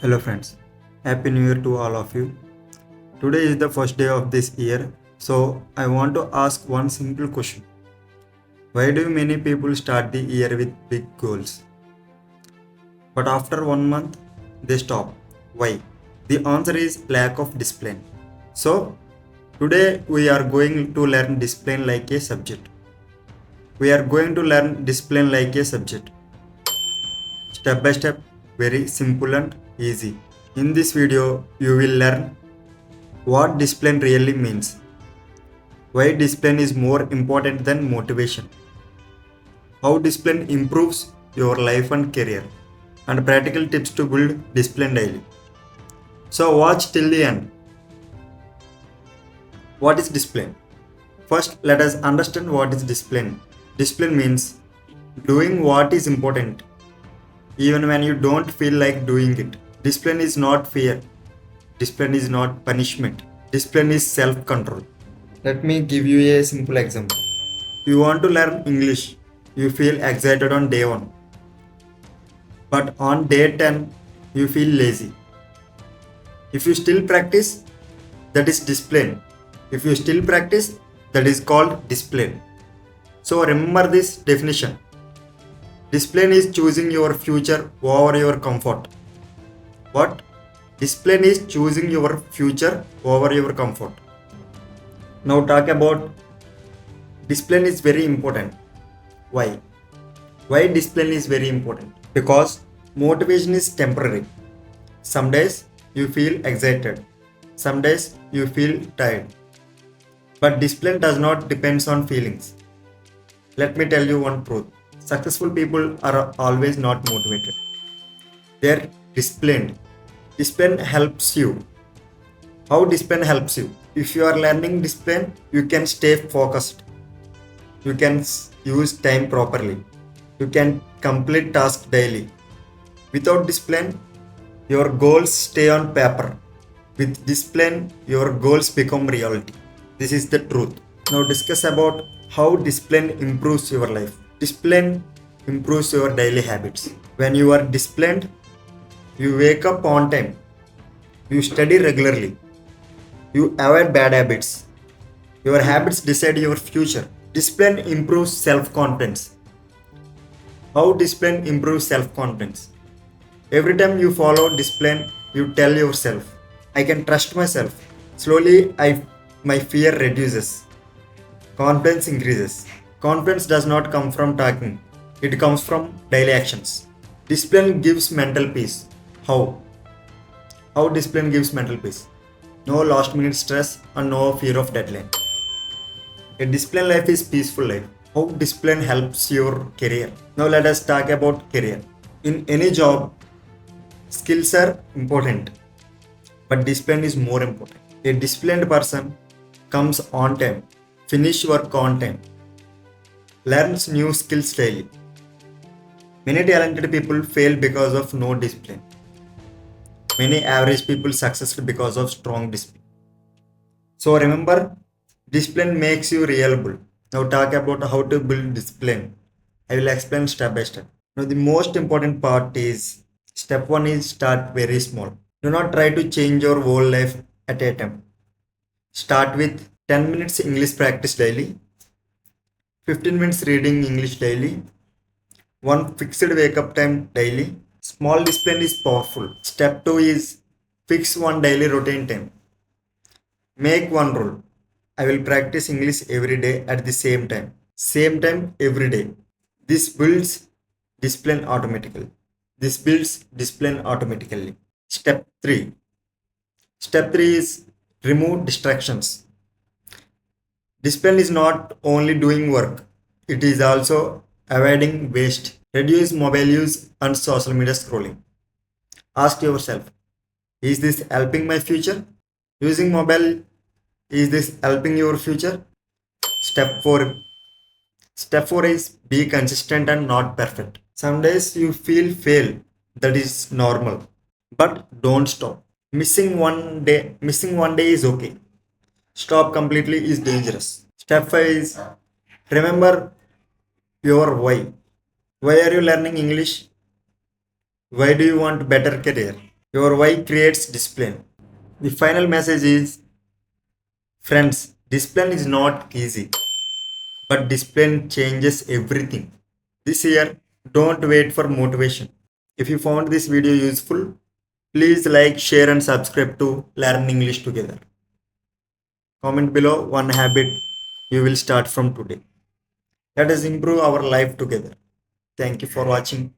Hello friends, Happy New Year to all of you. Today is the first day of this year, so I want to ask one simple question. Why do many people start the year with big goals? But after 1 month, they stop. Why? The answer is lack of discipline. So, today we are going to learn discipline like a subject. We are going to learn discipline like a subject. Step by step, very simple and easy. In this video, you will learn what discipline really means, why discipline is more important than motivation, how discipline improves your life and career, and practical tips to build discipline daily. So, watch till the end. What is discipline? First, let us understand what is discipline. Discipline means doing what is important, even when you don't feel like doing it. Discipline is not fear, discipline is not punishment, discipline is self control. Let me give you a simple example. You want to learn English, you feel excited on day 1, but on day 10, you feel lazy. If you still practice, that is discipline. If you still practice, that is called discipline. So remember this definition. Discipline is choosing your future over your comfort. What? Discipline is choosing your future over your comfort. Now talk about discipline is very important. Why? Why discipline is very important? Because motivation is temporary. Some days you feel excited, some days you feel tired. But discipline does not depend on feelings. Let me tell you one truth. Successful people are always not motivated. They are disciplined. Discipline helps you. How discipline helps you? If you are learning discipline, you can stay focused. You can use time properly. You can complete tasks daily. Without discipline, your goals stay on paper. With discipline, your goals become reality. This is the truth. Now discuss about how discipline improves your life. Discipline improves your daily habits. When you are disciplined, you wake up on time. You study regularly. You avoid bad habits. Your habits decide your future. Discipline improves self-confidence. How discipline improves self-confidence? Every time you follow discipline, you tell yourself, I can trust myself. Slowly, my fear reduces. Confidence increases. Confidence does not come from talking, it comes from daily actions. Discipline gives mental peace. How? How discipline gives mental peace? No last minute stress and no fear of deadline. A disciplined life is peaceful life. How discipline helps your career? Now let us talk about career. In any job, skills are important, but discipline is more important. A disciplined person comes on time, finish work on time, learns new skills daily. Many talented people fail because of no discipline. Many average people succeed because of strong discipline. So remember, discipline makes you reliable. Now talk about how to build discipline. I will explain step by step. Now the most important part is step 1 is start very small. Do not try to change your whole life at a time. Start with 10 minutes English practice daily, 15 minutes reading English daily, one fixed wake up time daily. Small discipline is powerful. Step 2 is fix one daily routine time. Make one rule. I will practice English every day at the same time. Same time every day. This builds discipline automatically. This builds discipline automatically. Step 3. Step 3 is remove distractions. Discipline is not only doing work, it is also avoiding waste. Reduce mobile use and social media scrolling. Ask yourself, is this helping my future? Using mobile, is this helping your future? Step 4. Step 4 is be consistent and not perfect. Some days you feel fail, that is normal. But don't stop. Missing one day is okay. Stop completely is dangerous. Step 5 is remember your why. Why are you learning English? Why do you want better career? Your why creates discipline. The final message is, friends, discipline is not easy, but discipline changes everything. This year, don't wait for motivation. If you found this video useful, please like, share, and subscribe to Learn English Together. Comment below one habit you will start from today. Let us improve our life together. Thank you for watching.